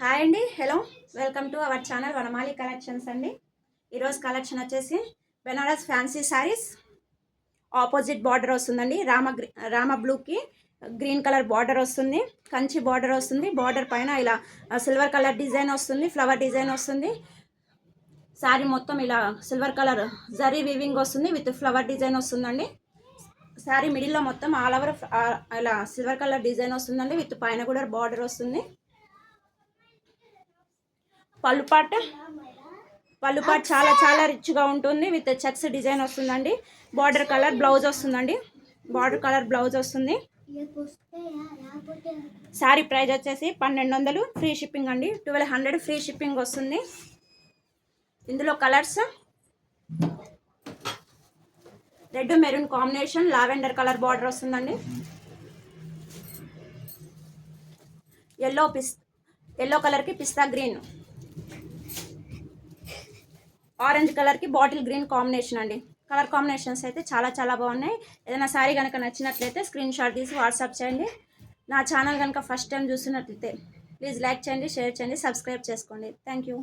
Hi అండి, hello, welcome to our channel Vanamali collections అండి. ఈరోజు కలెక్షన్ వచ్చేసి Banaras fancy saris. Opposite border వస్తుందండి, రామ బ్లూకి గ్రీన్ కలర్ బార్డర్ వస్తుంది, కంచి బార్డర్ వస్తుంది. బార్డర్ పైన ఇలా సిల్వర్ కలర్ డిజైన్ వస్తుంది, ఫ్లవర్ డిజైన్ వస్తుంది. శారీ మొత్తం ఇలా సిల్వర్ కలర్ జరీ వీవింగ్ వస్తుంది విత్ ఫ్లవర్ డిజైన్ వస్తుందండి. శారీ మిడిల్లో మొత్తం ఆల్ ఓవర్ ఇలా సిల్వర్ కలర్ డిజైన్ వస్తుందండి, విత్ పైన కూడా బార్డర్ వస్తుంది. పళ్ళు పాట్ చాలా చాలా రిచ్గా ఉంటుంది, విత్ చెక్స్ డిజైన్ వస్తుందండి. బార్డర్ కలర్ బ్లౌజ్ వస్తుందండి, బార్డర్ కలర్ బ్లౌజ్ వస్తుంది. శారీ ప్రైస్ వచ్చేసి 1200 ఫ్రీ షిప్పింగ్ అండి. 1200 ఫ్రీ షిప్పింగ్ వస్తుంది. ఇందులో colours red maroon combination, lavender colour border వస్తుందండి. ఎల్లో కలర్కి పిస్తా గ్రీన్, ఆరెంజ్ కలర్కి బాటిల్ గ్రీన్ కాంబినేషన్ అండి. కలర్ కాంబినేషన్స్ అయితే చాలా చాలా బాగున్నాయి. ఏదైనా శారీ కనుక నచ్చినట్లయితే స్క్రీన్ షాట్ తీసి వాట్సాప్ చేయండి. నా ఛానల్ కనుక ఫస్ట్ టైం చూస్తున్నట్లయితే ప్లీజ్ లైక్ చేయండి, షేర్ చేయండి, సబ్స్క్రైబ్ చేసుకోండి. Thank you.